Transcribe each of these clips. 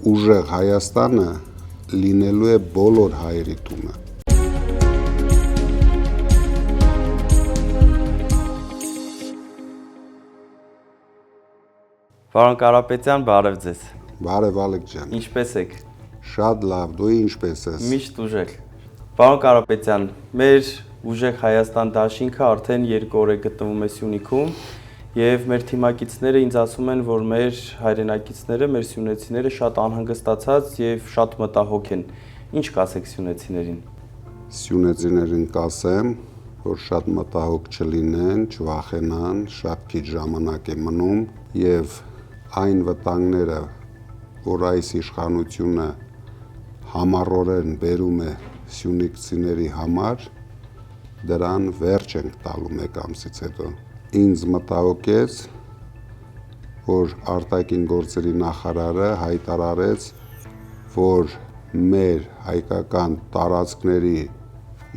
ուժեղ Հայաստանը լինելու է բոլոր հայերի տունը։ Պարոն Կարապետյան, բարև ձեզ։ Բարև Ալեք ջան։ Ինչպե՞ս եք։ Շատ լավ, դու ինչպե՞ս ես։ Միշտ ուժեղ։ Պարոն Կարապետյան, մեր ուժեղ Հայաստան դաշինքը արդեն 2 օր է գտնվում է Սյունիքում եւ մեր թիմակիցները ինձ ասում են, որ մեր հայրենակիցները, մեր սյունեցիները շատ անհանգստացած եւ շատ մտահոգ են։ Ինչ կասեք սյունեցիներին։ Սյունեցիներին կասեմ, որ շատ մտահոգ չլինեն, չվախենան, շատ քիչ ժամանակ է մնում եւ այն վտանգները, որ այս իշխանությունը համառորեն բերում է սյունիքցիների համար, դրան վերջ ենք տալու մեկ ամսից հետո։ Ինձ մտահոգեց, որ արտաքին գործերի նախարարը հայտարարեց, որ մեր հայկական տարածքների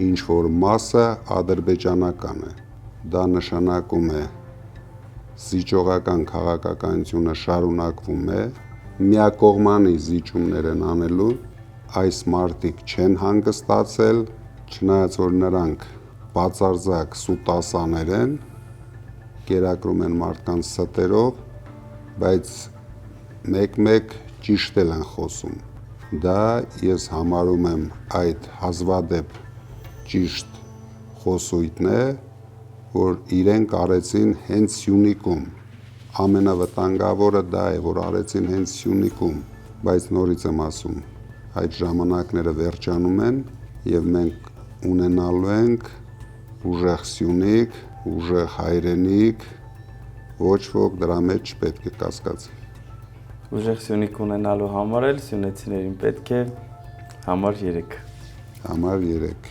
ինչ-որ մասը ադրբեջանական է։ Դա նշանակում է զիջողական քաղաքականությունը շարունակվում է, միակողմանի զիջումներ են անելու, այս մարդիկ չեն հանգստացել, չնայած որ նրանք բացարձակ սուտասաներ են, կերակրում են մարդկանց ստերով, բայց մեկ-մեկ ճիշտ են խոսում։ Դա ես համարում եմ այդ հազվադեպ ճիշտ խոսույթն է, որ իրենք արեցին հենց Սյունիքում, ամենավտանգավորը դա է, որ արեցին հենց Սյունիքում, բայց նորից եմ ասում, այդ ժամանակները վերջանում են և մենք ունենալու ենք ուժեղ Սյունիք, ուժեղ հայրենիք, ոչ ոք դրա մեջ չպետք է կասկածի։ Ուժեղ Սյունիք ունենալու համար էլ սյունեցիներին պետք է համար 3։ Համար 3։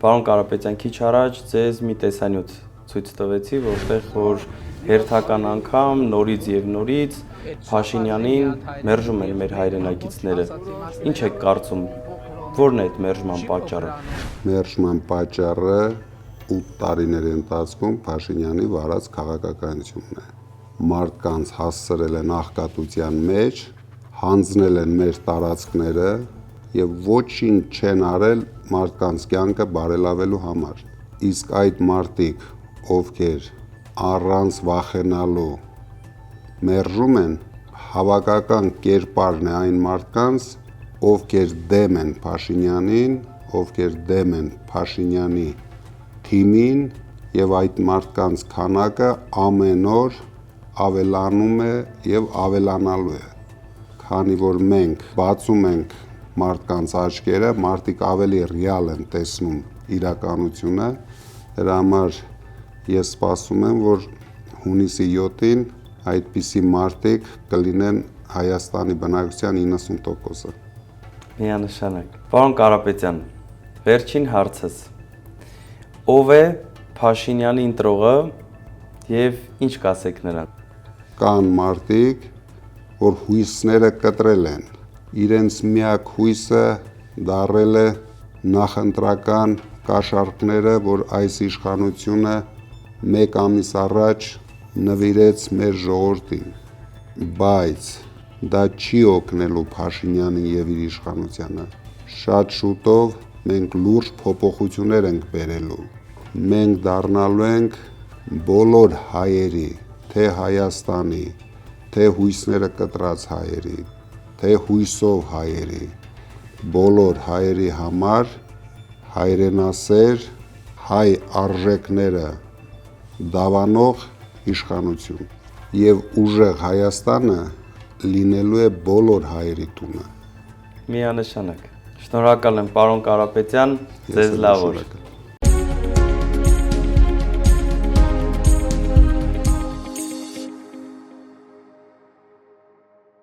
Պարոն Կարապետյան, քիչ առաջ ձեզ մի տեսանյութ ցույց տվեցի, որտեղ որ հերթական անգամ նորից եւ նորից Փաշինյանին մերժում են մեր հայրենակիցները։ Ինչ եք կարծում, որն է այդ մերժման պատճառը։ Մերժման պատճառը 8 տարիների ընթացքում Փաշինյանի վարած քաղաքականությունն է։ Մարդկանց հասցրել են աղքատության մեջ, հանձնել են մեր տարածքները եւ ոչինչ չեն արել մարդկանց կյանքը բարելավելու համար։ Իսկ այդ մարդիկ, ովքեր առանց վախենալու մերժում են, հավաքական կերպարն է այն մարդկանց, ովքեր դեմ են Փաշինյանին, ովքեր դեմ են Փաշինյանի թիմին եւ այդ մարդկանց քանակը ամեն օր ավելանում է եւ ավելանալու է։ Քանի որ մենք բացում ենք մարդկանց աչքերը, մարդիկ ավելի ռեալ են տեսնում իրականությունը, դրա համար ես սպասում եմ, որ հունիսի 7-ին այդպիսի մարդիկ կլինեն Հայաստանի բնակչության 90%-ը։ Միանշանակ։ Պարոն Կարապետյան, վերջին հարցս։ Ով է Փաշինյանի ընտրողը եւ ինչ կասեք նրան։ Կան մարդիկ, որ հույսները կտրել են։ Իրենց միակ հույսը դարել է նախընտրական կաշառքները, որ այս իշխանությունը մեկ ամիս առաջ նվիրեց մեր ժողովրդին, բայց դա չի օգնելու Փաշինյանին եւ իր իշխանությանը։ Շատ շուտով մենք լուրջ փոփոխություններ ենք բերելու։ Մենք դառնալու ենք բոլոր հայերի, թե Հայաստանի, թե հույսները կտրած հայերի, թե հույսով հայերի, բոլոր հայերի համար հայրենասեր, հայ արժեքները դավանող իշխանություն եւ ուժեղ Հայաստանը լինելու է բոլոր հայերի տունը։ Միանշանակ։ Շնորհակալ եմ, պարոն Կարապետյան, ձեզ լավ օր։